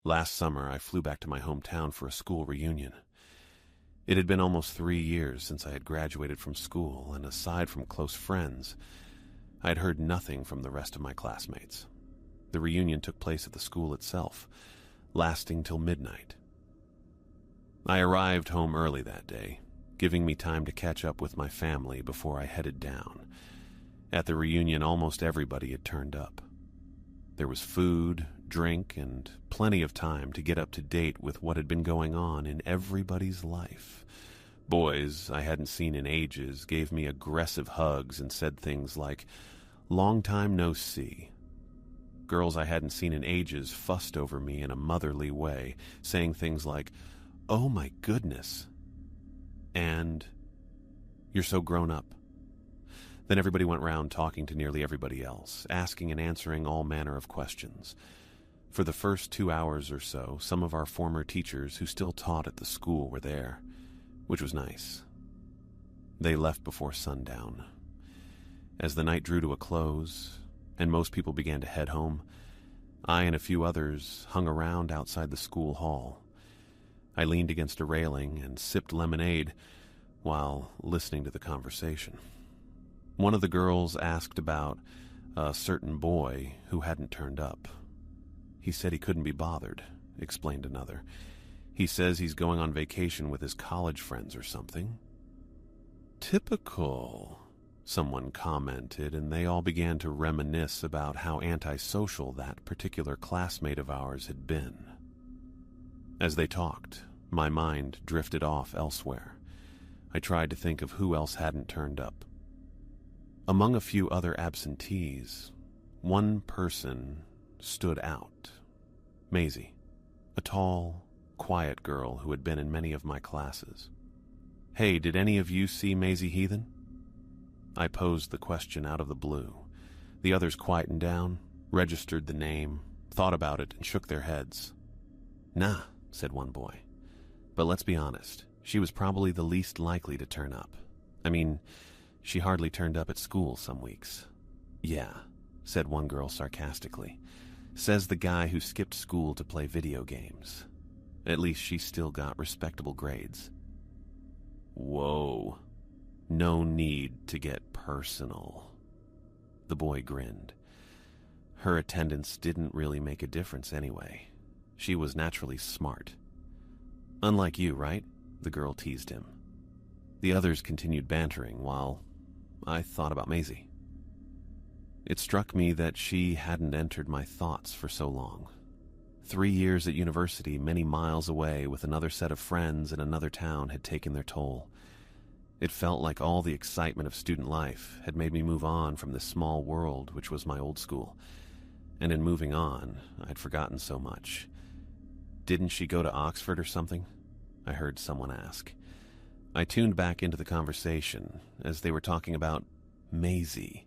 Last summer, I flew back to my hometown for a school reunion. It had been almost 3 years since I had graduated from school, and aside from close friends, I had heard nothing from the rest of my classmates. The reunion took place at the school itself, lasting till midnight. I arrived home early that day, giving me time to catch up with my family before I headed down. At the reunion, almost everybody had turned up. There was food, drink, and plenty of time to get up to date with what had been going on in everybody's life. Boys I hadn't seen in ages gave me aggressive hugs and said things like, "Long time no see." Girls I hadn't seen in ages fussed over me in a motherly way, saying things like, "Oh my goodness," and "You're so grown up." Then everybody went round talking to nearly everybody else, asking and answering all manner of questions. For the first 2 hours or so, some of our former teachers who still taught at the school were there, which was nice. They left before sundown. As the night drew to a close, and most people began to head home, I and a few others hung around outside the school hall. I leaned against a railing and sipped lemonade while listening to the conversation. One of the girls asked about a certain boy who hadn't turned up. "He said he couldn't be bothered," explained another. "He says he's going on vacation with his college friends or something." "Typical," someone commented, and they all began to reminisce about how antisocial that particular classmate of ours had been. As they talked, my mind drifted off elsewhere. I tried to think of who else hadn't turned up. Among a few other absentees, one person stood out. Maisie, a tall, quiet girl who had been in many of my classes. "Hey, did any of you see Maisie Heathen?" I posed the question out of the blue. The others quietened down, registered the name, thought about it, and shook their heads. "Nah," said one boy. "But let's be honest, she was probably the least likely to turn up. I mean, she hardly turned up at school some weeks." "Yeah," said one girl sarcastically. "Says the guy who skipped school to play video games. At least she still got respectable grades." "Whoa. No need to get personal." The boy grinned. Her attendance didn't really make a difference anyway. She was naturally smart. "Unlike you, right?" the girl teased him. The others continued bantering while I thought about Maisie. It struck me that she hadn't entered my thoughts for so long. 3 years at university, many miles away with another set of friends in another town, had taken their toll. It felt like all the excitement of student life had made me move on from this small world which was my old school. And in moving on, I'd forgotten so much. "Didn't she go to Oxford or something?" I heard someone ask. I tuned back into the conversation as they were talking about Maisie.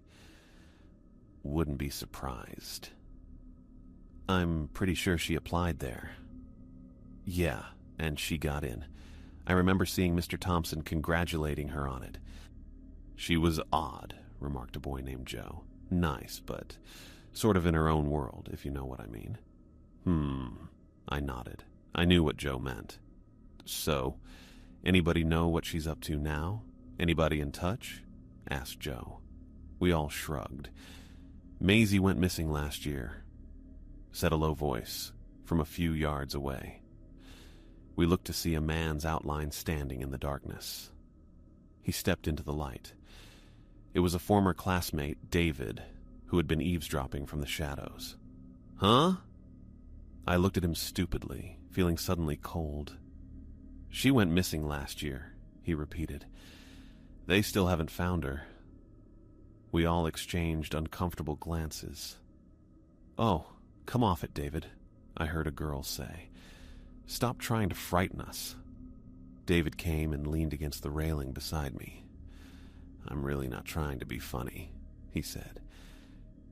Wouldn't be surprised. "I'm pretty sure she applied there." "Yeah, and she got in. I remember seeing Mr. Thompson congratulating her on it." "She was odd," remarked a boy named Joe. "Nice, but sort of in her own world, if you know what I mean." I nodded. I knew what Joe meant. "So, anybody know what she's up to now? Anybody in touch?" asked Joe. We all shrugged. "Maisie went missing last year," said a low voice from a few yards away. We looked to see a man's outline standing in the darkness. He stepped into the light. It was a former classmate, David, who had been eavesdropping from the shadows. "Huh?" I looked at him stupidly, feeling suddenly cold. "She went missing last year," he repeated. "They still haven't found her." We all exchanged uncomfortable glances. "Oh, come off it, David," I heard a girl say. "Stop trying to frighten us." David came and leaned against the railing beside me. "I'm really not trying to be funny," he said.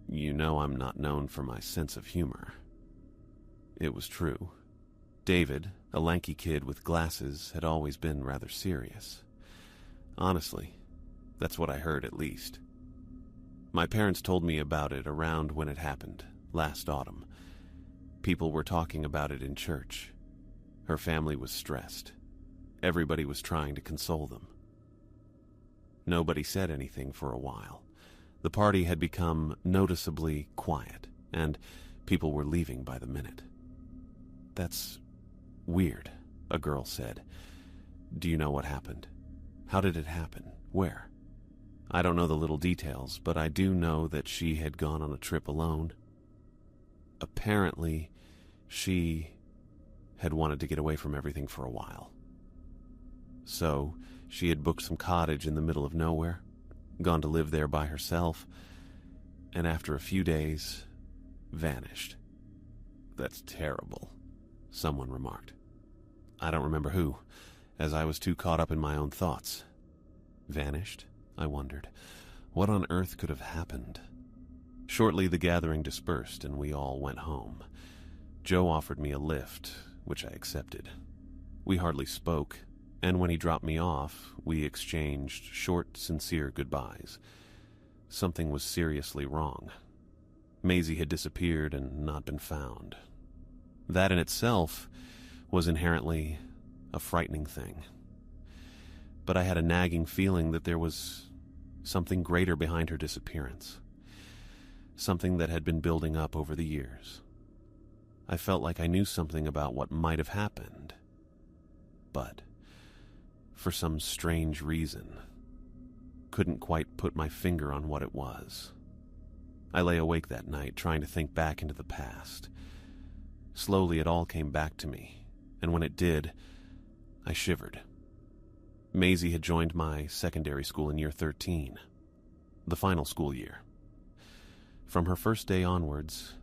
"You know I'm not known for my sense of humor." It was true. David, a lanky kid with glasses, had always been rather serious. Honestly, that's what I heard at least. My parents told me about it around when it happened, last autumn. People were talking about it in church. Her family was stressed. Everybody was trying to console them. Nobody said anything for a while. The party had become noticeably quiet, and people were leaving by the minute. "That's weird," a girl said. "Do you know what happened? How did it happen? Where?" "I don't know the little details, but I do know that she had gone on a trip alone. Apparently, she had wanted to get away from everything for a while. So, she had booked some cottage in the middle of nowhere, gone to live there by herself, and after a few days, vanished." "That's terrible," someone remarked. I don't remember who, as I was too caught up in my own thoughts. Vanished? I wondered. What on earth could have happened? Shortly the gathering dispersed and we all went home. Joe offered me a lift, which I accepted. We hardly spoke, and when he dropped me off, we exchanged short, sincere goodbyes. Something was seriously wrong. Maisie had disappeared and not been found. That in itself was inherently a frightening thing. But I had a nagging feeling that there was something greater behind her disappearance. Something that had been building up over the years. I felt like I knew something about what might have happened. But, for some strange reason, couldn't quite put my finger on what it was. I lay awake that night, trying to think back into the past. Slowly it all came back to me, and when it did, I shivered. Maisie had joined my secondary school in year 13, the final school year. From her first day onwards,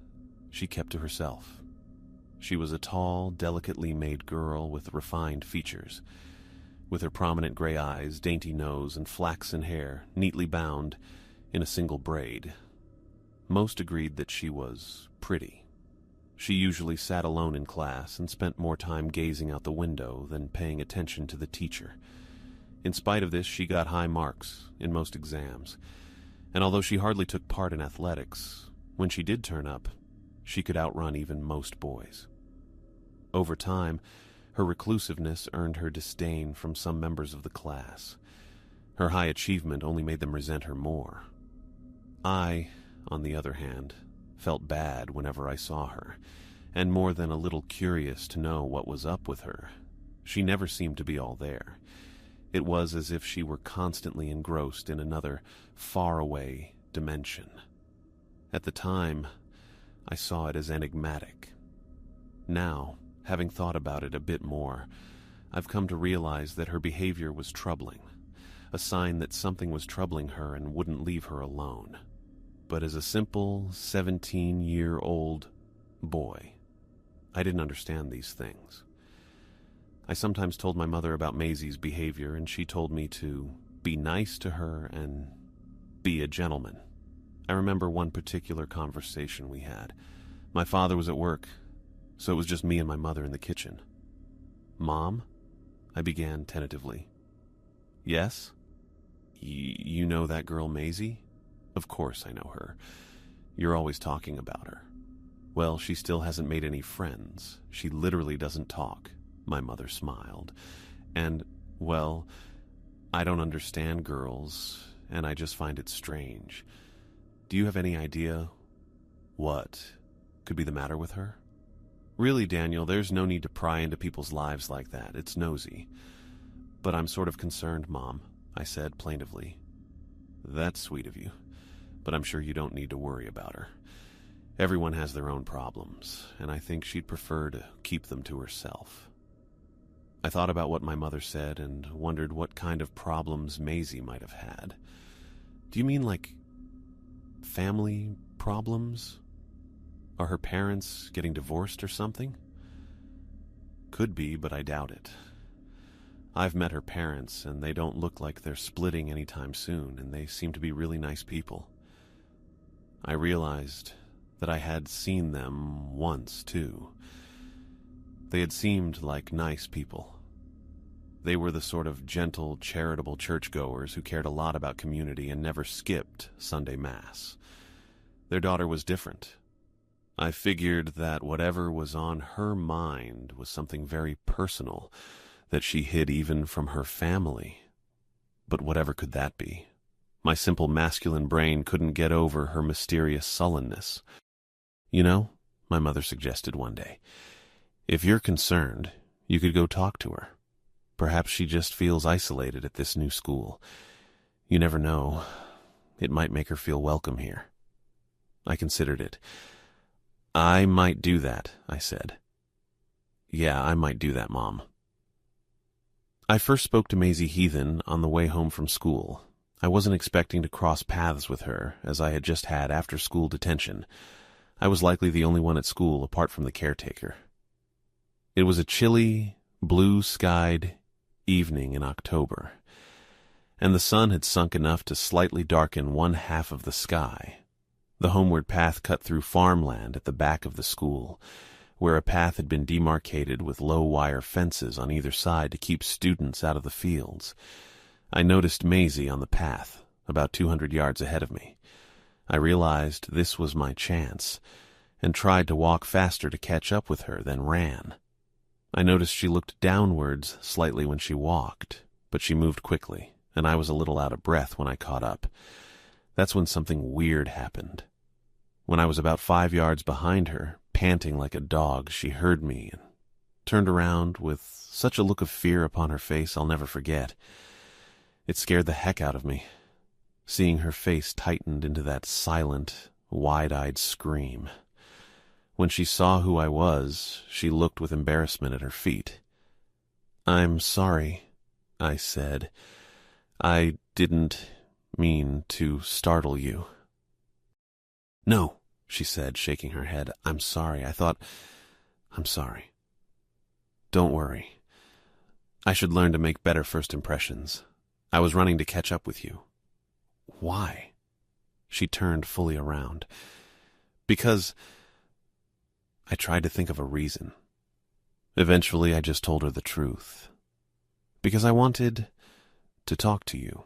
she kept to herself. She was a tall, delicately made girl with refined features, with her prominent gray eyes, dainty nose, and flaxen hair neatly bound in a single braid. Most agreed that she was pretty. She usually sat alone in class and spent more time gazing out the window than paying attention to the teacher. In spite of this, she got high marks in most exams, and although she hardly took part in athletics, when she did turn up, she could outrun even most boys. Over time, her reclusiveness earned her disdain from some members of the class. Her high achievement only made them resent her more. I, on the other hand, felt bad whenever I saw her, and more than a little curious to know what was up with her. She never seemed to be all there. It was as if she were constantly engrossed in another, faraway dimension. At the time, I saw it as enigmatic. Now, having thought about it a bit more, I've come to realize that her behavior was troubling, a sign that something was troubling her and wouldn't leave her alone. But as a simple 17-year-old boy, I didn't understand these things. I sometimes told my mother about Maisie's behavior, and she told me to be nice to her and be a gentleman. I remember one particular conversation we had. My father was at work, so it was just me and my mother in the kitchen. "Mom?" I began tentatively. "Yes? You know that girl Maisie?" "Of course I know her. You're always talking about her." "Well, she still hasn't made any friends. She literally doesn't talk." My mother smiled. "And, well, I don't understand girls, and I just find it strange. Do you have any idea what could be the matter with her?" "Really, Daniel, there's no need to pry into people's lives like that. It's nosy." "But I'm sort of concerned, Mom," I said plaintively. "That's sweet of you, but I'm sure you don't need to worry about her. Everyone has their own problems, and I think she'd prefer to keep them to herself." I thought about what my mother said and wondered what kind of problems Maisie might have had. "Do you mean like family problems? Are her parents getting divorced or something?" "Could be, but I doubt it. I've met her parents, and they don't look like they're splitting anytime soon, and they seem to be really nice people." I realized that I had seen them once, too. They had seemed like nice people. They were the sort of gentle, charitable churchgoers who cared a lot about community and never skipped Sunday Mass. Their daughter was different. I figured that whatever was on her mind was something very personal that she hid even from her family. But whatever could that be? My simple masculine brain couldn't get over her mysterious sullenness. "You know," my mother suggested one day, "if you're concerned, you could go talk to her. Perhaps she just feels isolated at this new school. You never know. It might make her feel welcome here." I considered it. "I might do that," I said. "Yeah, I might do that, Mom." I first spoke to Maisie Heathen on the way home from school. I wasn't expecting to cross paths with her, as I had just had after-school detention. I was likely the only one at school apart from the caretaker. It was a chilly, blue-skied evening in October, and the sun had sunk enough to slightly darken one half of the sky. The homeward path cut through farmland at the back of the school, where a path had been demarcated with low wire fences on either side to keep students out of the fields. I noticed Maisie on the path, about 200 yards ahead of me. I realized this was my chance, and tried to walk faster to catch up with her, then ran. I noticed she looked downwards slightly when she walked, but she moved quickly, and I was a little out of breath when I caught up. That's when something weird happened. When I was about 5 yards behind her, panting like a dog, she heard me and turned around with such a look of fear upon her face I'll never forget. It scared the heck out of me, seeing her face tightened into that silent, wide-eyed scream. When she saw who I was, she looked with embarrassment at her feet. "I'm sorry," I said. "I didn't mean to startle you." "No," she said, shaking her head. I'm sorry. I'm sorry. Don't worry. I should learn to make better first impressions. I was running to catch up with you." "Why?" She turned fully around. "Because—" I tried to think of a reason. Eventually, I just told her the truth. "Because I wanted to talk to you."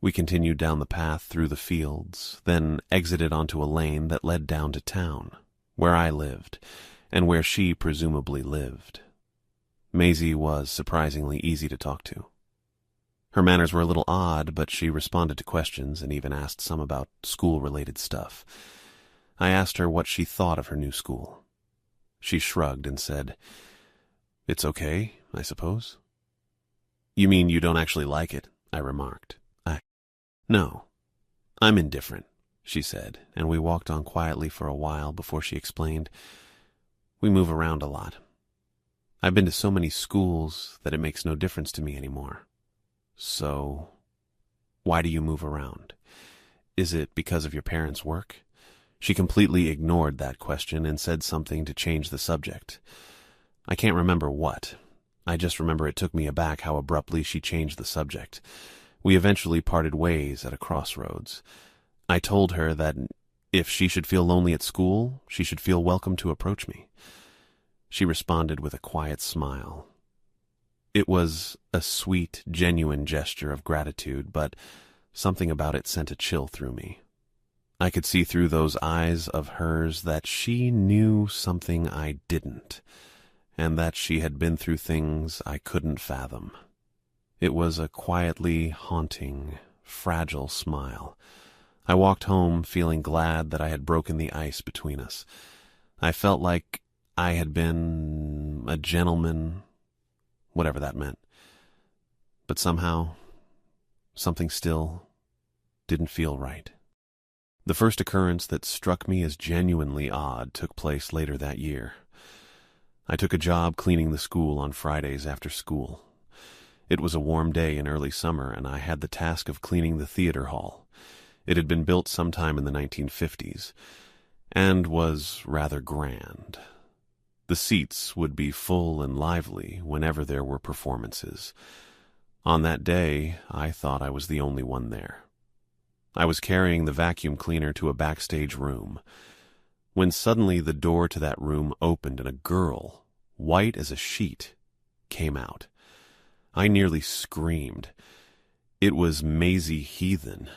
We continued down the path through the fields, then exited onto a lane that led down to town, where I lived, and where she presumably lived. Maisie was surprisingly easy to talk to. Her manners were a little odd, but she responded to questions and even asked some about school-related stuff. I asked her what she thought of her new school. She shrugged and said, "It's okay, I suppose." "You mean you don't actually like it?" I remarked. "No, I'm indifferent," she said, and we walked on quietly for a while before she explained, "We move around a lot. I've been to so many schools that it makes no difference to me anymore. So, why do you move around? Is it because of your parents' work?" She completely ignored that question and said something to change the subject. I can't remember what. I just remember it took me aback how abruptly she changed the subject. We eventually parted ways at a crossroads. I told her that if she should feel lonely at school, she should feel welcome to approach me. She responded with a quiet smile. It was a sweet, genuine gesture of gratitude, but something about it sent a chill through me. I could see through those eyes of hers that she knew something I didn't, and that she had been through things I couldn't fathom. It was a quietly haunting, fragile smile. I walked home feeling glad that I had broken the ice between us. I felt like I had been a gentleman, whatever that meant. But somehow, something still didn't feel right. The first occurrence that struck me as genuinely odd took place later that year. I took a job cleaning the school on Fridays after school. It was a warm day in early summer, and I had the task of cleaning the theater hall. It had been built sometime in the 1950s, and was rather grand. The seats would be full and lively whenever there were performances. On that day, I thought I was the only one there. I was carrying the vacuum cleaner to a backstage room, when suddenly the door to that room opened and a girl, white as a sheet, came out. I nearly screamed. It was Maisie Heathen.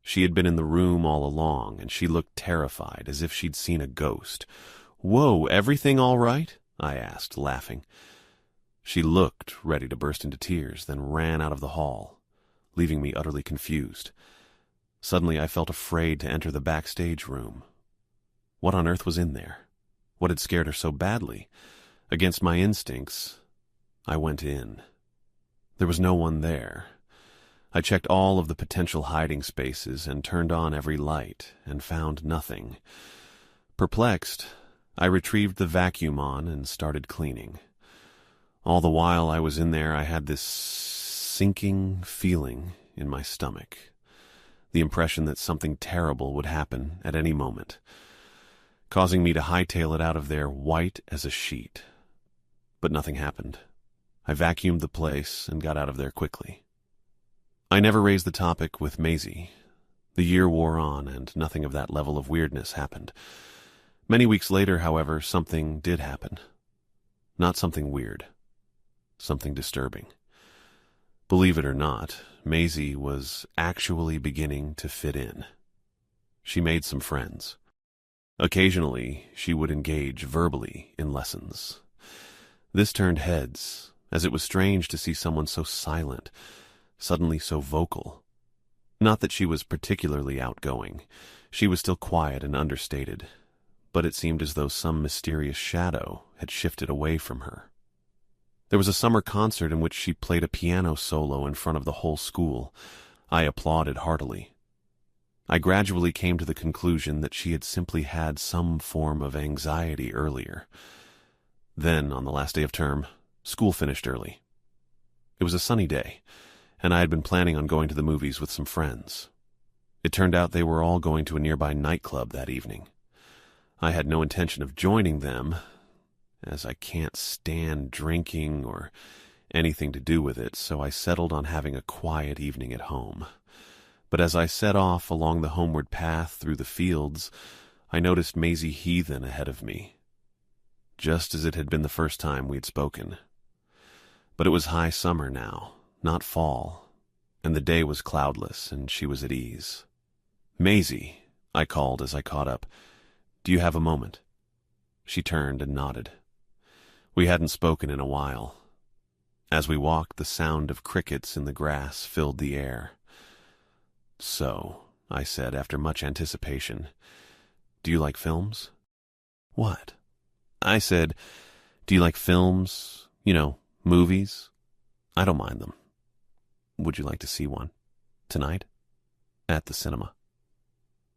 She had been in the room all along, and she looked terrified, as if she'd seen a ghost. "Whoa, everything all right?" I asked, laughing. She looked ready to burst into tears, then ran out of the hall, leaving me utterly confused. Suddenly I felt afraid to enter the backstage room. What on earth was in there? What had scared her so badly? Against my instincts, I went in. There was no one there. I checked all of the potential hiding spaces and turned on every light and found nothing. Perplexed, I retrieved the vacuum on and started cleaning. All the while I was in there, I had this sinking feeling in my stomach, the impression that something terrible would happen at any moment, causing me to hightail it out of there white as a sheet. But nothing happened. I vacuumed the place and got out of there quickly. I never raised the topic with Maisie. The year wore on, and nothing of that level of weirdness happened. Many weeks later, however, something did happen. Not something weird. Something disturbing. Believe it or not, Maisie was actually beginning to fit in. She made some friends. Occasionally, she would engage verbally in lessons. This turned heads, as it was strange to see someone so silent, suddenly so vocal. Not that she was particularly outgoing. She was still quiet and understated, but it seemed as though some mysterious shadow had shifted away from her. There was a summer concert in which she played a piano solo in front of the whole school. I applauded heartily. I gradually came to the conclusion that she had simply had some form of anxiety earlier. Then, on the last day of term, school finished early. It was a sunny day, and I had been planning on going to the movies with some friends. It turned out they were all going to a nearby nightclub that evening. I had no intention of joining them, as I can't stand drinking or anything to do with it, so I settled on having a quiet evening at home. But as I set off along the homeward path through the fields, I noticed Maisie Heathen ahead of me, just as it had been the first time we'd spoken. But it was high summer now, not fall, and the day was cloudless, and she was at ease. "Maisie," I called as I caught up, "do you have a moment?" She turned and nodded. We hadn't spoken in a while. As we walked, the sound of crickets in the grass filled the air. "So," I said after much anticipation, "do you like films?" "What?" I said, "Do you like films? Movies?" "I don't mind them." "Would you like to see one? Tonight? At the cinema?"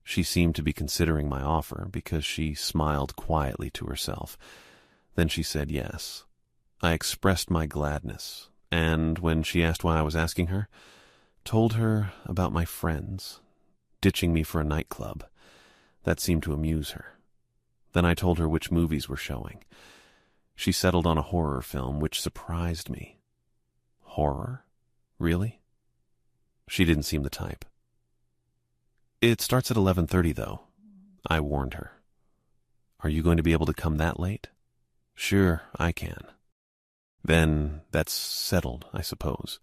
She seemed to be considering my offer because she smiled quietly to herself. Then she said yes. I expressed my gladness, and when she asked why I was asking her, told her about my friends, ditching me for a nightclub. That seemed to amuse her. Then I told her which movies were showing. She settled on a horror film, which surprised me. Horror? Really? She didn't seem the type. "It starts at 11:30, though," I warned her. "Are you going to be able to come that late?" "Sure, I can." "Then that's settled, I suppose.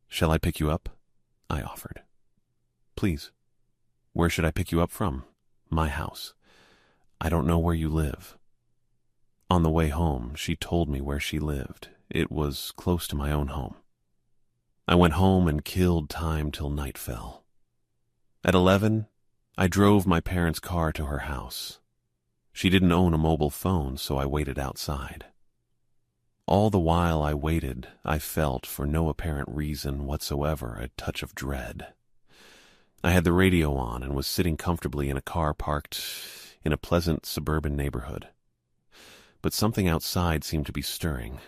Shall I pick you up?" I offered. "Please." "Where should I pick you up from?" "My house." "I don't know where you live." On the way home, she told me where she lived. It was close to my own home. I went home and killed time till night fell. At 11, I drove my parents' car to her house. She didn't own a mobile phone, so I waited outside. All the while I waited, I felt, for no apparent reason whatsoever, a touch of dread. I had the radio on and was sitting comfortably in a car parked in a pleasant suburban neighborhood. But something outside seemed to be stirring.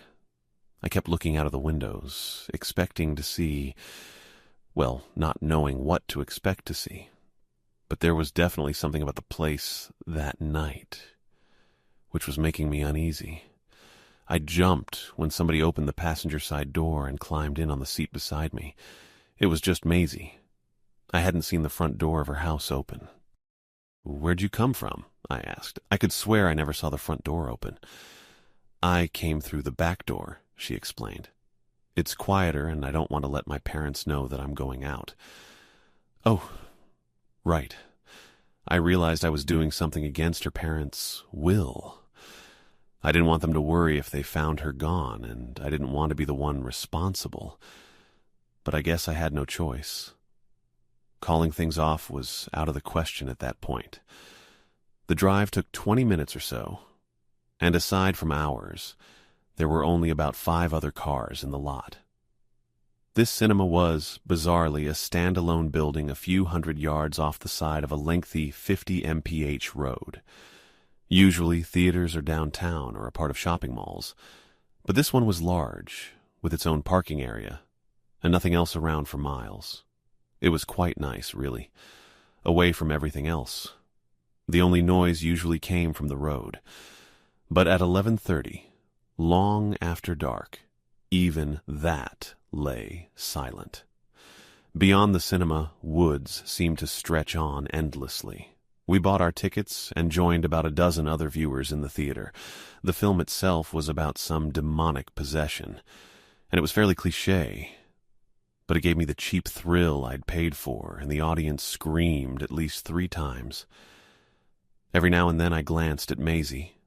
I kept looking out of the windows, expecting to see, well, not knowing what to expect to see. But there was definitely something about the place that night which was making me uneasy. I jumped when somebody opened the passenger side door and climbed in on the seat beside me. It was just Maisie. I hadn't seen the front door of her house open. "Where'd you come from?" I asked. I could swear I never saw the front door open. "I came through the back door," she explained. "It's quieter, and I don't want to let my parents know that I'm going out." "Oh, Right. I realized I was doing something against her parents' will. I didn't want them to worry if they found her gone, and I didn't want to be the one responsible. But I guess I had no choice. Calling things off was out of the question at that point. The drive took 20 minutes or so, and aside from ours, there were only about 5 other cars in the lot. This cinema was, bizarrely, a standalone building a few hundred yards off the side of a lengthy 50 mph road. Usually, theaters are downtown or a part of shopping malls, but this one was large, with its own parking area, and nothing else around for miles. It was quite nice, really, away from everything else. The only noise usually came from the road. But at 11:30, long after dark, even that lay silent. Beyond the cinema, woods seemed to stretch on endlessly. We bought our tickets and joined about a dozen other viewers in the theater. The film itself was about some demonic possession, and it was fairly cliché, but it gave me the cheap thrill I'd paid for, and the audience screamed at least 3 times. Every now and then I glanced at Maisie.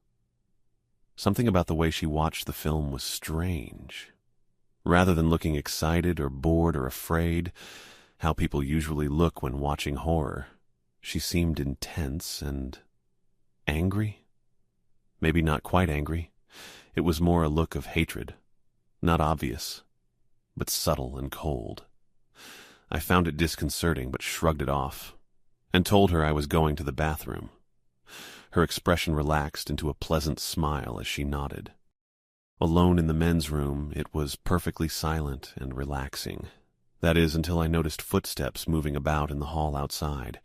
Something about the way she watched the film was strange. Rather than looking excited or bored or afraid, how people usually look when watching horror, she seemed intense and angry. Maybe not quite angry. It was more a look of hatred, not obvious, but subtle and cold. I found it disconcerting but shrugged it off, and told her I was going to the bathroom. Her expression relaxed into a pleasant smile as she nodded. Alone in the men's room, it was perfectly silent and relaxing. That is, until I noticed footsteps moving about in the hall outside.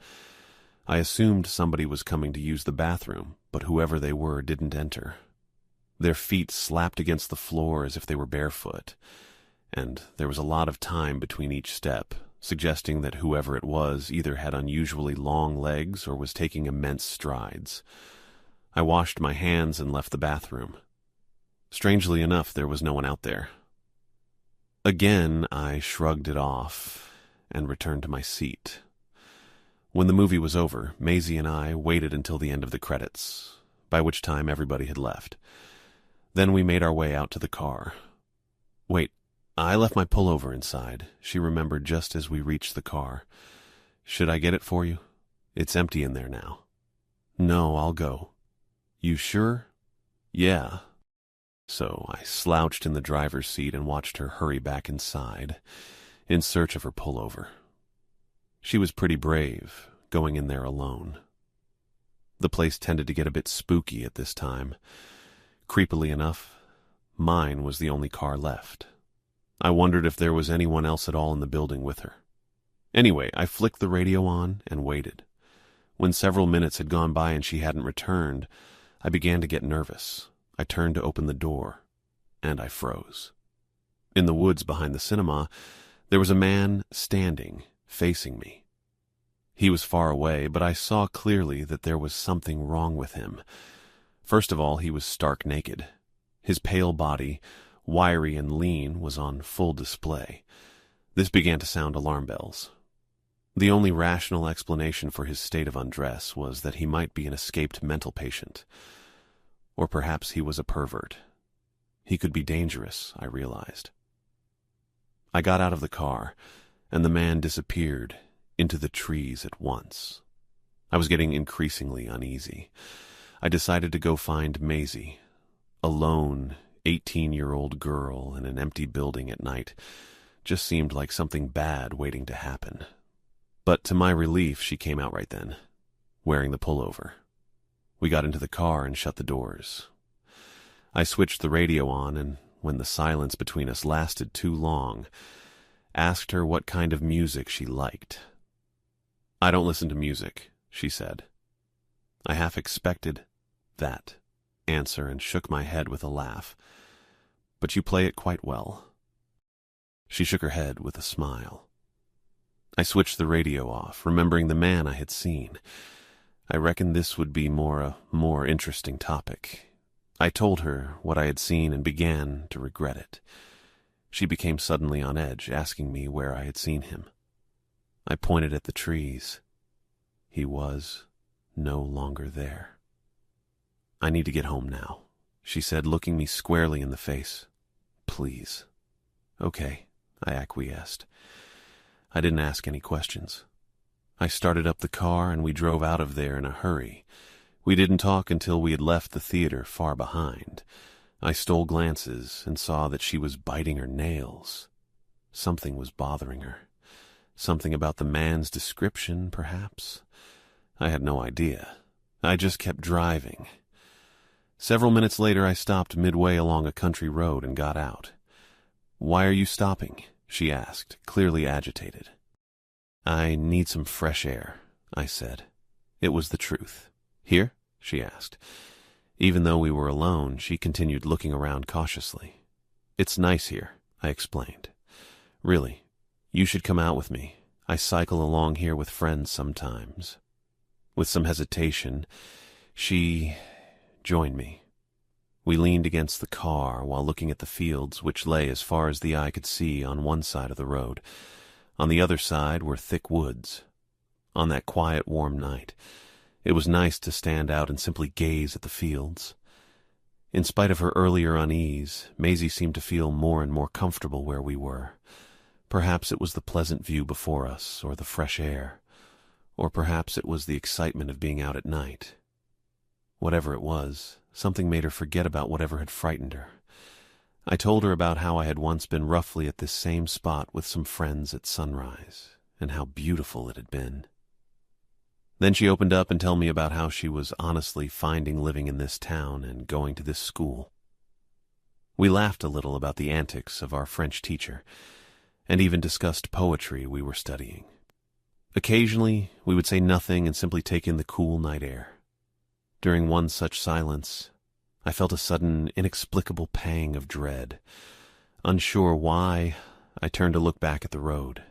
I assumed somebody was coming to use the bathroom, but whoever they were didn't enter. Their feet slapped against the floor as if they were barefoot, and there was a lot of time between each step, suggesting that whoever it was either had unusually long legs or was taking immense strides. I washed my hands and left the bathroom. Strangely enough, there was no one out there. Again, I shrugged it off and returned to my seat. When the movie was over, Maisie and I waited until the end of the credits, by which time everybody had left. Then we made our way out to the car. Wait, I left my pullover inside, she remembered just as we reached the car. Should I get it for you? It's empty in there now. No, I'll go. You sure? Yeah. So I slouched in the driver's seat and watched her hurry back inside, in search of her pullover. She was pretty brave, going in there alone. The place tended to get a bit spooky at this time. Creepily enough, mine was the only car left. I wondered if there was anyone else at all in the building with her. Anyway, I flicked the radio on and waited. When several minutes had gone by and she hadn't returned, I began to get nervous. I turned to open the door, and I froze. In the woods behind the cinema, there was a man standing, facing me. He was far away, but I saw clearly that there was something wrong with him. First of all, he was stark naked. His pale body, wiry and lean, was on full display. This began to sound alarm bells. The only rational explanation for his state of undress was that he might be an escaped mental patient. Or perhaps he was a pervert. He could be dangerous, I realized. I got out of the car, and the man disappeared into the trees at once. I was getting increasingly uneasy. I decided to go find Maisie. A lone, 18-year-old girl in an empty building at night just seemed like something bad waiting to happen. But to my relief, she came out right then, wearing the pullover. We got into the car and shut the doors. I switched the radio on, and when the silence between us lasted too long, asked her what kind of music she liked. I don't listen to music, she said. I half expected that answer and shook my head with a laugh. But you play it quite well. She shook her head with a smile. I switched the radio off, remembering the man I had seen. I reckoned this would be a more interesting topic. I told her what I had seen and began to regret it. She became suddenly on edge, asking me where I had seen him. I pointed at the trees. he was no longer there. "I need to get home now," she said, looking me squarely in the face. "Please." "Okay," I acquiesced. I didn't ask any questions. I started up the car and we drove out of there in a hurry. We didn't talk until we had left the theater far behind. I stole glances and saw that she was biting her nails. Something was bothering her. Something about the man's description, perhaps? I had no idea. I just kept driving. Several minutes later, I stopped midway along a country road and got out. "Why are you stopping?" she asked, clearly agitated. "I need some fresh air," I said. It was the truth. "Here?" she asked. Even though we were alone, she continued looking around cautiously. "It's nice here," I explained. "Really, you should come out with me. I cycle along here with friends sometimes." With some hesitation, she joined me. We leaned against the car while looking at the fields, which lay as far as the eye could see on one side of the road. On the other side were thick woods. On that quiet, warm night, it was nice to stand out and simply gaze at the fields. In spite of her earlier unease, Maisie seemed to feel more and more comfortable where we were. Perhaps it was the pleasant view before us, or the fresh air, or perhaps it was the excitement of being out at night. Whatever it was, something made her forget about whatever had frightened her. I told her about how I had once been roughly at this same spot with some friends at sunrise, and how beautiful it had been. Then she opened up and told me about how she was honestly finding living in this town and going to this school. We laughed a little about the antics of our French teacher, and even discussed poetry we were studying. Occasionally, we would say nothing and simply take in the cool night air. During one such silence, I felt a sudden, inexplicable pang of dread. Unsure why, I turned to look back at the road.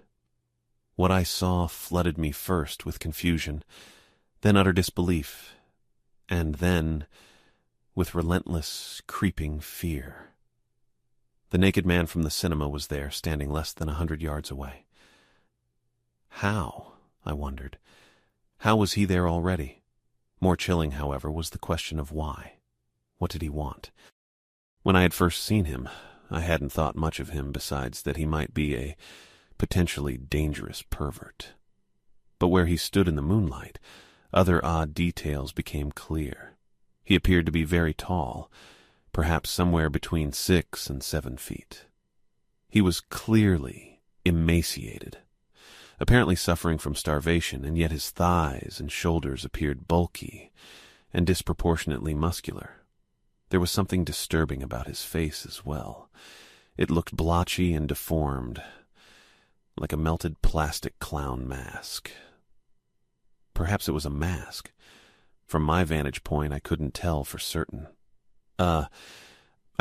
What I saw flooded me first with confusion, then utter disbelief, and then with relentless, creeping fear. The naked man from the cinema was there, standing less than 100 yards away. How? I wondered. How was he there already? More chilling, however, was the question of why. What did he want? When I had first seen him, I hadn't thought much of him besides that he might be a potentially dangerous pervert. But where he stood in the moonlight, other odd details became clear. He appeared to be very tall, perhaps somewhere between 6 and 7 feet. He was clearly emaciated, apparently suffering from starvation, and yet his thighs and shoulders appeared bulky and disproportionately muscular. There was something disturbing about his face as well. It looked blotchy and deformed, like a melted plastic clown mask. Perhaps it was a mask. From my vantage point, I couldn't tell for certain. I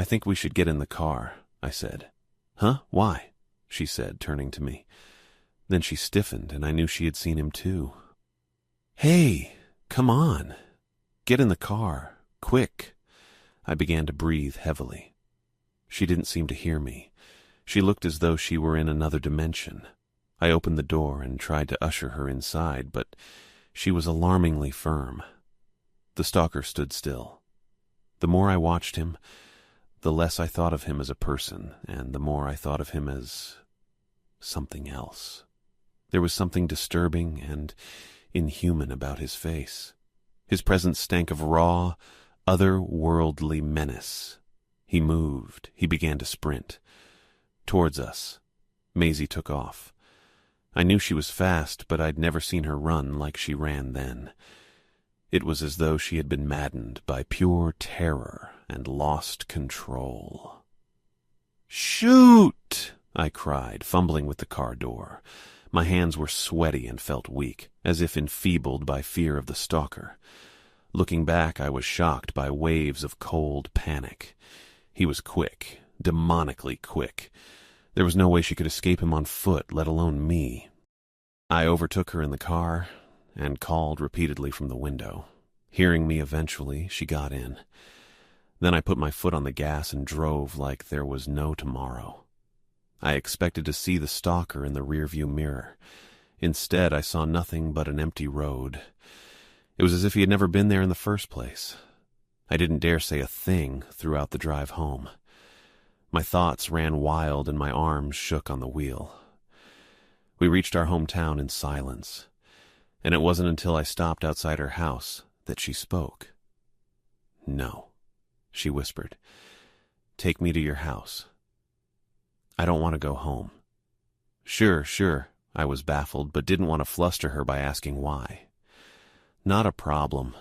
think we should get in the car," I said. "Huh? Why?" she said, turning to me. Then she stiffened, and I knew she had seen him too. "Hey, come on. Get in the car. Quick." I began to breathe heavily. She didn't seem to hear me. She looked as though she were in another dimension. I opened the door and tried to usher her inside, but she was alarmingly firm. The stalker stood still. The more I watched him, the less I thought of him as a person, and the more I thought of him as something else. There was something disturbing and inhuman about his face. His presence stank of raw, otherworldly menace. He moved. He began to sprint. Towards us. Maisie took off. I knew she was fast, but I'd never seen her run like she ran then. It was as though she had been maddened by pure terror and lost control. "Shoot!" I cried, fumbling with the car door. My hands were sweaty and felt weak, as if enfeebled by fear of the stalker. Looking back, I was shocked by waves of cold panic. He was quick, demonically quick. There was no way she could escape him on foot, let alone me. I overtook her in the car and called repeatedly from the window. Hearing me eventually, she got in. Then I put my foot on the gas and drove like there was no tomorrow. I expected to see the stalker in the rearview mirror. Instead, I saw nothing but an empty road. It was as if he had never been there in the first place. I didn't dare say a thing throughout the drive home. My thoughts ran wild and my arms shook on the wheel. We reached our hometown in silence, and it wasn't until I stopped outside her house that she spoke. "No," she whispered. "Take me to your house. I don't want to go home." Sure, I was baffled, but didn't want to fluster her by asking why. "Not a problem."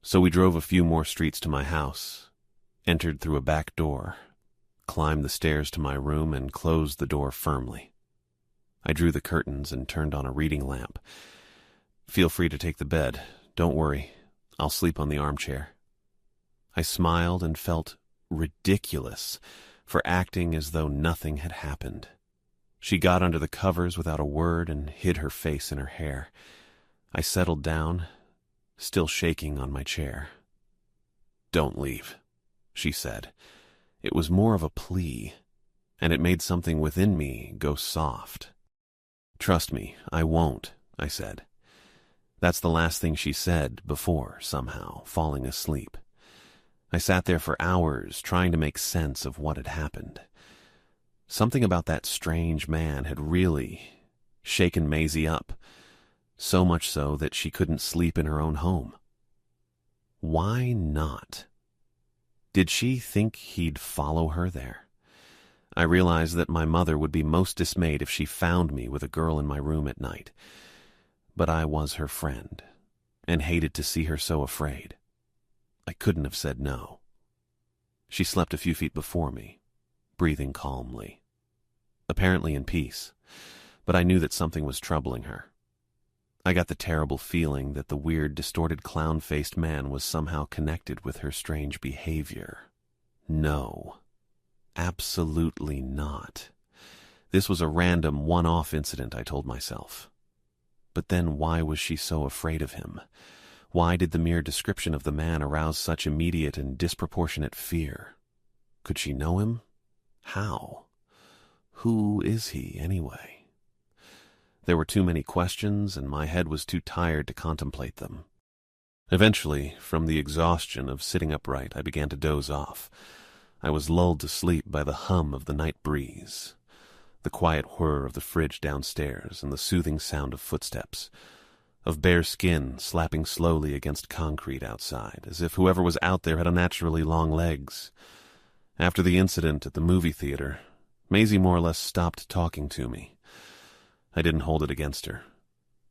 So we drove a few more streets to my house, entered through a back door, climbed the stairs to my room, and closed the door firmly. I drew the curtains and turned on a reading lamp. "Feel free to take the bed. Don't worry. I'll sleep on the armchair." I smiled and felt ridiculous for acting as though nothing had happened. She got under the covers without a word and hid her face in her hair. I settled down, still shaking on my chair. "Don't leave," she said. It was more of a plea, and it made something within me go soft. "Trust me, I won't," I said. That's the last thing she said before, somehow, falling asleep. I sat there for hours trying to make sense of what had happened. Something about that strange man had really shaken Maisie up, so much so that she couldn't sleep in her own home. Why not? Did she think he'd follow her there? I realized that my mother would be most dismayed if she found me with a girl in my room at night. But I was her friend, and hated to see her so afraid. I couldn't have said no. She slept a few feet before me, breathing calmly, apparently in peace, but I knew that something was troubling her. I got the terrible feeling that the weird, distorted, clown-faced man was somehow connected with her strange behavior. No, absolutely not. This was a random, one-off incident, I told myself. But then why was she so afraid of him? Why did the mere description of the man arouse such immediate and disproportionate fear? Could she know him? How? Who is he, anyway? There were too many questions, and my head was too tired to contemplate them. Eventually, from the exhaustion of sitting upright, I began to doze off. I was lulled to sleep by the hum of the night breeze, the quiet whir of the fridge downstairs, and the soothing sound of footsteps, of bare skin slapping slowly against concrete outside, as if whoever was out there had unnaturally long legs. After the incident at the movie theater, Maisie more or less stopped talking to me. I didn't hold it against her.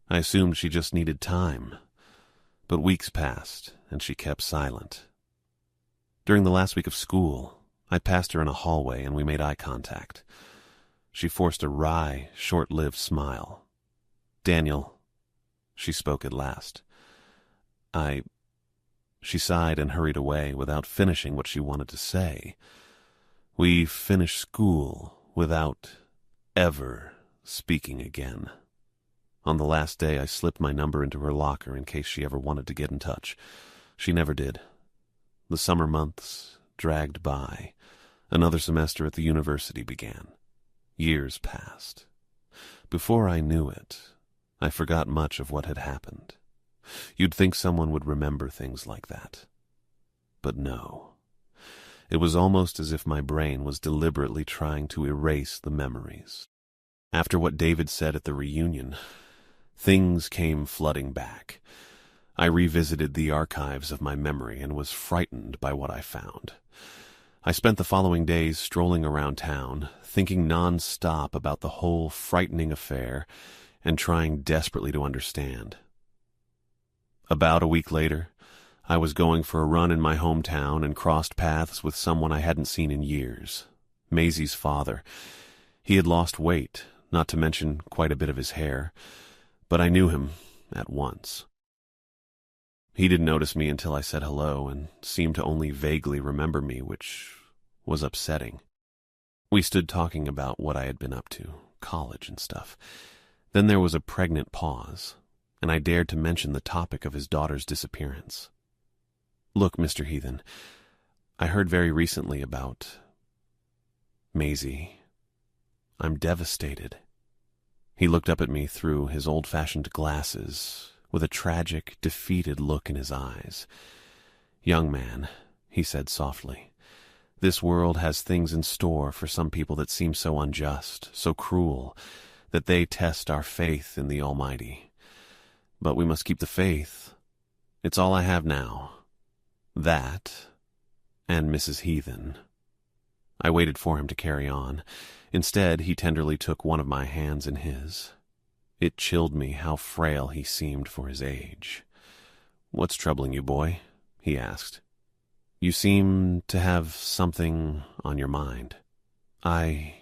I assumed she just needed time. But weeks passed, and she kept silent. During the last week of school, I passed her in a hallway and we made eye contact. She forced a wry, short-lived smile. "Daniel," she spoke at last. She sighed and hurried away without finishing what she wanted to say. We finished school without ever speaking again. On the last day, I slipped my number into her locker in case she ever wanted to get in touch. She never did. The summer months dragged by. Another semester at the university began. Years passed. Before I knew it, I forgot much of what had happened. You'd think someone would remember things like that. But no. It was almost as if my brain was deliberately trying to erase the memories. After what David said at the reunion, things came flooding back. I revisited the archives of my memory and was frightened by what I found. I spent the following days strolling around town, thinking non-stop about the whole frightening affair and trying desperately to understand. About a week later, I was going for a run in my hometown and crossed paths with someone I hadn't seen in years, Maisie's father. He had lost weight, not to mention quite a bit of his hair, but I knew him at once. He didn't notice me until I said hello and seemed to only vaguely remember me, which was upsetting. We stood talking about what I had been up to, college and stuff. Then there was a pregnant pause, and I dared to mention the topic of his daughter's disappearance. "Look, Mr. Heathen, I heard very recently about Maisie. I'm devastated." He looked up at me through his old-fashioned glasses, with a tragic, defeated look in his eyes. "Young man," he said softly, "this world has things in store for some people that seem so unjust, so cruel, that they test our faith in the Almighty. But we must keep the faith. It's all I have now. That, and Mrs. Heathen." I waited for him to carry on. Instead, he tenderly took one of my hands in his. It chilled me how frail he seemed for his age. "What's troubling you, boy?" he asked. "You seem to have something on your mind." I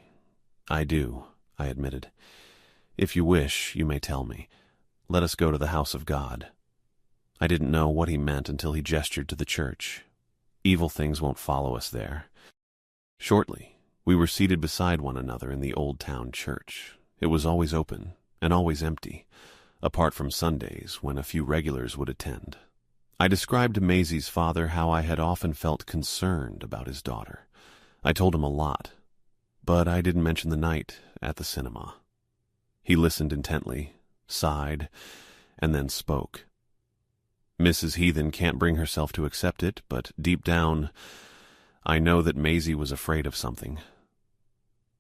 do," I admitted. "If you wish, you may tell me. Let us go to the house of God." I didn't know what he meant until he gestured to the church. Evil things won't follow us there. Shortly, we were seated beside one another in the old town church. It was always open and always empty, apart from Sundays when a few regulars would attend. I described to Maisie's father how I had often felt concerned about his daughter. I told him a lot, but I didn't mention the night at the cinema. He listened intently, sighed, and then spoke. "Mrs. Heathen can't bring herself to accept it, but deep down, I know that Maisie was afraid of something.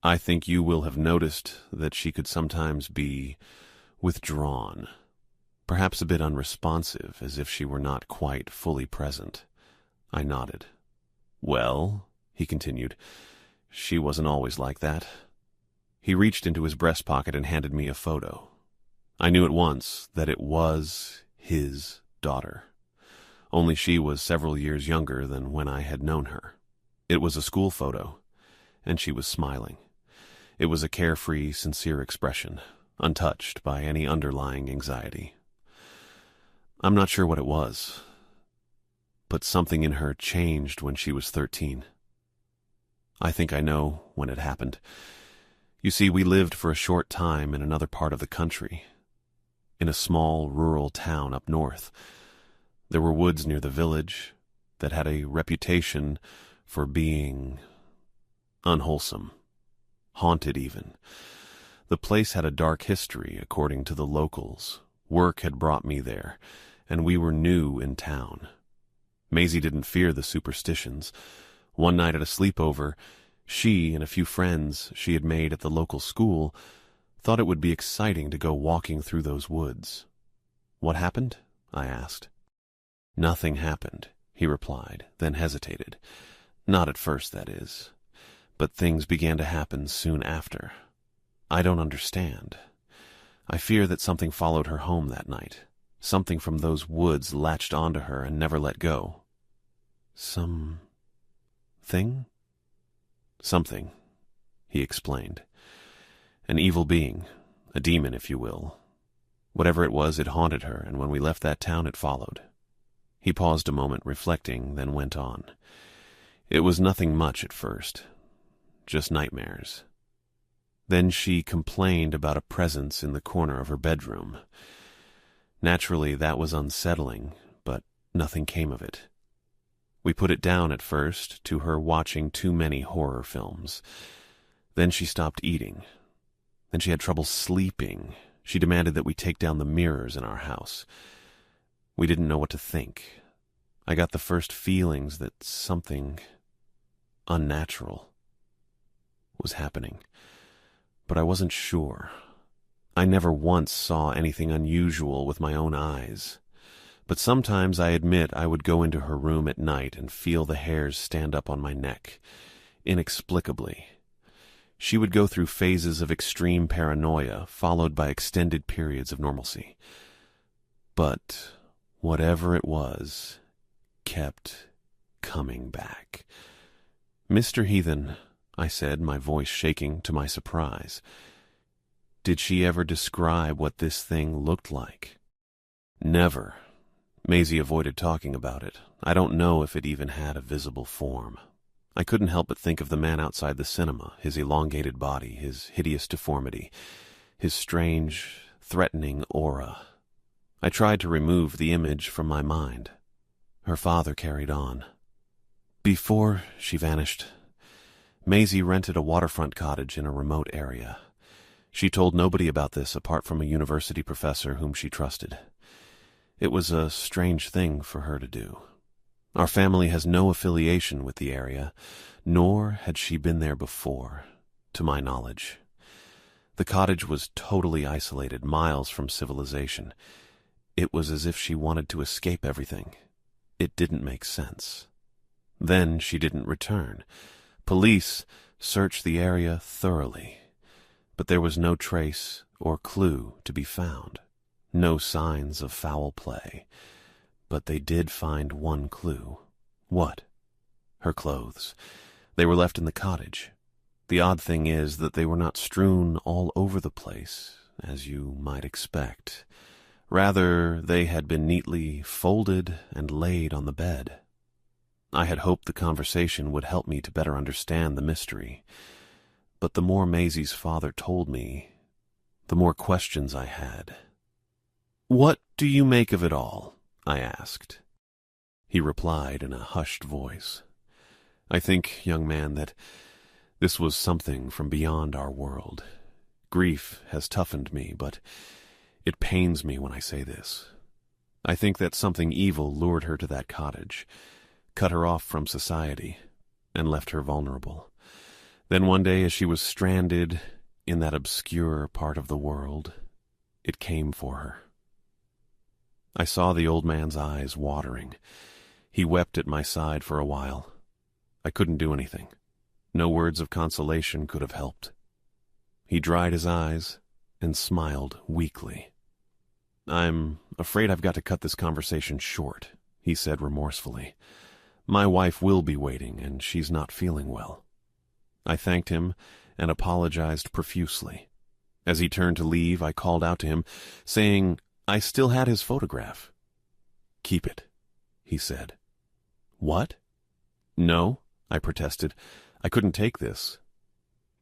I think you will have noticed that she could sometimes be withdrawn, perhaps a bit unresponsive, as if she were not quite fully present." I nodded. "Well," he continued, "she wasn't always like that." He reached into his breast pocket and handed me a photo. I knew at once that it was his daughter, only she was several years younger than when I had known her. It was a school photo, and she was smiling. It was a carefree, sincere expression, untouched by any underlying anxiety. I'm not sure what it was, but something in her changed when she was 13. I think I know when it happened. You see, we lived for a short time in another part of the country, in a small rural town up north. There were woods near the village that had a reputation for being unwholesome, haunted even. The place had a dark history, according to the locals. Work had brought me there, and we were new in town. Maisie didn't fear the superstitions. One night at a sleepover, she and a few friends she had made at the local school thought it would be exciting to go walking through those woods. "What happened?" I asked. "Nothing happened," he replied, then hesitated. "Not at first, that is. But things began to happen soon after. I don't understand. I fear that something followed her home that night. Something from those woods latched onto her and never let go." "Something?" "Something," he explained. "An evil being, a demon, if you will. Whatever it was, it haunted her, and when we left that town, it followed." He paused a moment, reflecting, then went on. "It was nothing much at first, just nightmares. Then she complained about a presence in the corner of her bedroom. Naturally, that was unsettling, but nothing came of it. We put it down at first to her watching too many horror films. Then she stopped eating. Then she had trouble sleeping. She demanded that we take down the mirrors in our house. We didn't know what to think. I got the first feelings that something unnatural was happening, but I wasn't sure. I never once saw anything unusual with my own eyes, but sometimes I admit I would go into her room at night and feel the hairs stand up on my neck, inexplicably. She would go through phases of extreme paranoia, followed by extended periods of normalcy. But whatever it was kept coming back. "Mr. Heathen," I said, my voice shaking to my surprise, "did she ever describe what this thing looked like?" "Never." Maisie avoided talking about it. I don't know if it even had a visible form. I couldn't help but think of the man outside the cinema, his elongated body, his hideous deformity, his strange, threatening aura. I tried to remove the image from my mind. Her father carried on. "Before she vanished, Maisie rented a waterfront cottage in a remote area. She told nobody about this apart from a university professor whom she trusted. It was a strange thing for her to do. Our family has no affiliation with the area, nor had she been there before, to my knowledge. The cottage was totally isolated, miles from civilization. It was as if she wanted to escape everything. It didn't make sense. Then she didn't return. Police searched the area thoroughly, but there was no trace or clue to be found. No signs of foul play. But they did find one clue. What? Her clothes. They were left in the cottage. The odd thing is that they were not strewn all over the place, as you might expect. Rather, they had been neatly folded and laid on the bed. I had hoped the conversation would help me to better understand the mystery. But the more Maisie's father told me, the more questions I had. "What do you make of it all?" I asked. He replied in a hushed voice. "I think, young man, that this was something from beyond our world. Grief has toughened me, but it pains me when I say this. I think that something evil lured her to that cottage, cut her off from society, and left her vulnerable. Then one day, as she was stranded in that obscure part of the world, it came for her." I saw the old man's eyes watering. He wept at my side for a while. I couldn't do anything. No words of consolation could have helped. He dried his eyes and smiled weakly. "I'm afraid I've got to cut this conversation short," he said remorsefully. "My wife will be waiting, and she's not feeling well." I thanked him and apologized profusely. As he turned to leave, I called out to him, saying I still had his photograph. "Keep it," he said. "What?" "No," I protested. "I couldn't take this."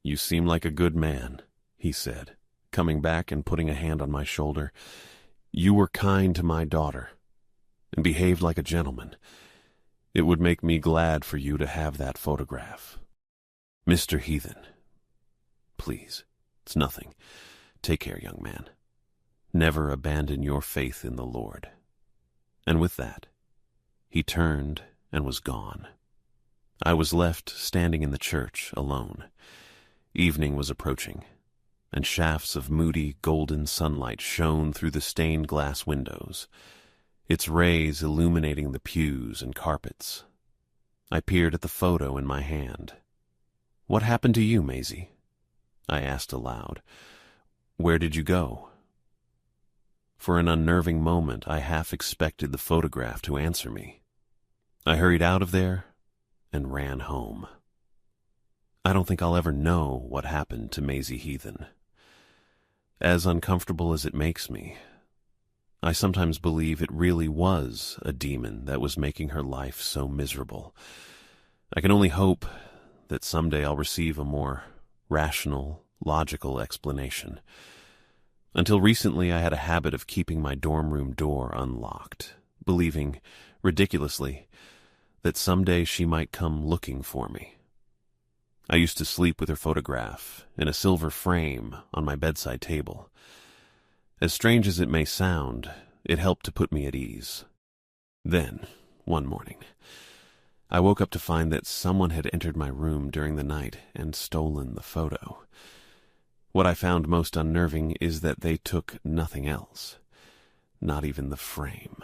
"You seem like a good man," he said, coming back and putting a hand on my shoulder. "You were kind to my daughter and behaved like a gentleman. It would make me glad for you to have that photograph. Mr. Heathen, please, it's nothing. Take care, young man. Never abandon your faith in the Lord." And with that, he turned and was gone. I was left standing in the church alone. Evening was approaching, and shafts of moody golden sunlight shone through the stained glass windows, its rays illuminating the pews and carpets. I peered at the photo in my hand. "What happened to you, Maisie?" I asked aloud. "Where did you go?" For an unnerving moment, I half expected the photograph to answer me. I hurried out of there and ran home. I don't think I'll ever know what happened to Maisie Heathen. As uncomfortable as it makes me, I sometimes believe it really was a demon that was making her life so miserable. I can only hope that someday I'll receive a more rational, logical explanation. Until recently, I had a habit of keeping my dorm room door unlocked, believing, ridiculously, that someday she might come looking for me. I used to sleep with her photograph in a silver frame on my bedside table. As strange as it may sound, it helped to put me at ease. Then, one morning, I woke up to find that someone had entered my room during the night and stolen the photo. What I found most unnerving is that they took nothing else, not even the frame.